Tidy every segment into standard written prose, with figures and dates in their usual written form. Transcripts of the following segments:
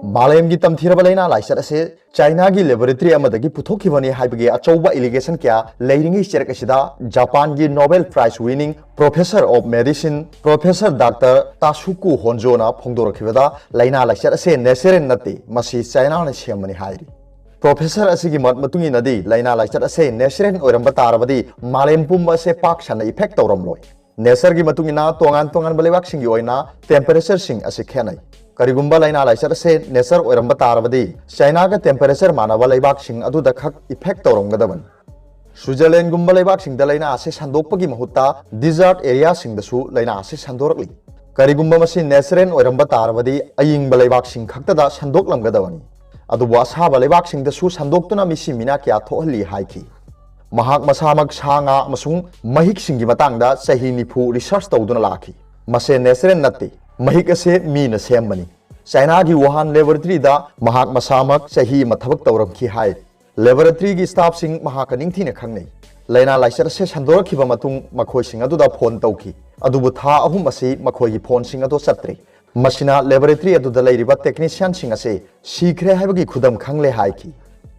मालेम की तमथीरब लैना लाइसर से चाइना की लेबोरेटरी अमदगी पुथोखिबनी हाइबगे अचौबा एलिगेशन क्या लेरिंगी चेरकसिदा जापान की Nobel prize winning professor of medicine professor doctor Tasuku होंजोना फोंदोरखिबदा लैना लाइसर से नेचुरल नते मसी चाइना ने सेमनी हाइरी प्रोफेसर असिगी मत मतुंगी नदी लैना लाइसर से नेचुरल ओरंब तारबदी मालेम पुंब से पाक सन इफेक्ट तौरमलोय नेचर की मतुंगिना तोंगान तोंगान बलेवाक सिंगी ओइना टेम्परेचर सिंग असि खेनै करिगुंबा लैना लाइसर से नेचर ओरंब तारबदी चाइना का टेम्परेचर मानब लेबाक सिंग अदुदा खक इफेक्ट तौरमगदबन स्विट्जरलैंड गुंबा लेबाक सिंग लैना आसे संदोकपगी महुत्ता डिजर्ट एरिया सिंगदसु लैना आसे संदोरकली करिगुंबा मसी नेचरल ओरंब तारबदी अयिंग बलेबाक सिंग खक्तदा संदोकलमगदबनी अदुबा साब लेबाक सिंगदसु संदोक्तुना मिसी मिना क्या थोहली हाइखी महाक मसामक सांगा मसुंग महिक सिंगी मतंगदा सही निफु रिसर्च तौदुना लाखी मसे नेचरल नत्ते महिक से मीन सेमबनी चाइना की वुहान लेबोरेटरी दा महाक मसामक सही मथबक तौरमखी हाय लेबोरेटरी की स्टाफ सिंग महाक निंगथीने खंगनै लैना लाइसर से संदोरखिबा मतुंग मखोय सिंग अदुदा फोन तौखी अदुबु था अहुम असी मखोय की फोन सिंग अदो सत्रे मसिना लेबोरेटरी अदुदा लैरिबा टेक्नीशियन सिंग असे सीखरे हाइबगी खुदम खंगले हाइखी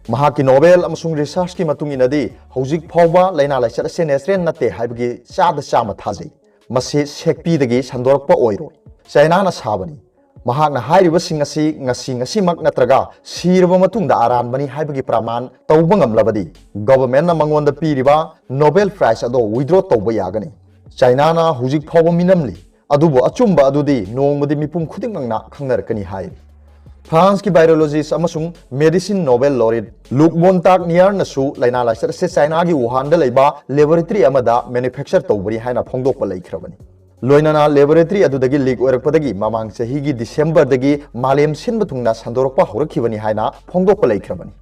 महाकी नोबेल अमसुंग रिसर्च की मतुंग इनदी हौजिक फावबा लैना लाइसर से नेचुरल नते हाइबगी चाद चाम थाजै मसे सेकपीदगी संदोरकपा ओइरोय चाइना ना साबनी महाकना हाइरिबसिंग असि ngasi ngasimak natraga siraba matungda aranbani haibagi praman tawba ngamlabadi government na mangonda piriba nobel prize ado withdraw tawba yagani china na hujik phawba minamli adubo achumba adudi nongmadi mipum khudingmangna khangnarakani hai France की biologist अमसुंग medicine Nobel laureate Luc Montagnier नसु लैना लाइसर से China की Wuhan लेबा laboratory अमदा manufacture तौबरी हाइना फोंदोकपा लैखरबनी लोइनाना लेबोरेटरी अदुदगी लीक ओरकपदगी ममांग चहीगी डिसेंबर दगी मालेम सिनब तुंगना संदोरकपा होरखिबनी हाइना फोंदोकपा लैखरबनी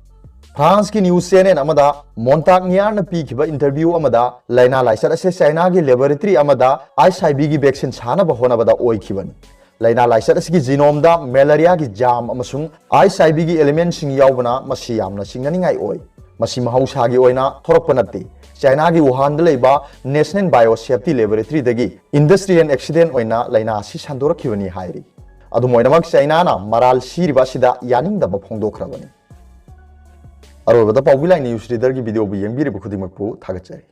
फ्रांस की न्यूज चैनल अमदा मोन्टाग्नियर न पीखिबा इंटरव्यू अमदा लैना लाइसर से चाइना की लेबोरेटरी अमदा आईएसआईवी की वैक्सीन सानब होनबदा ओइखिबनी लैना लाइसर की जीनोम दा मलेरिया की जाम अमसुंग आईएसआईवी की एलिमेंट सिंग यावबना मसी यामना सिंगनिंगाई ओइ मसी महौसागी ओइना थोरकपा नत्ते चाइना की वुहान लेबा नेशनल बायोसेफ्टी लेबोरेटरी दगी इंडस्ट्रियल एक्सीडेंट ओइना लैना असि संदोरखिबनी हाइरी अदुमोइनमक चाइना ना मराल सिरिबा सिदा यानिंगदबा फोंदोखरबनी अरोबदा पाउबिलाइ न्यूज रीडर की वीडियो बु येंबिरिबु खुदिमकपु थागतचरी।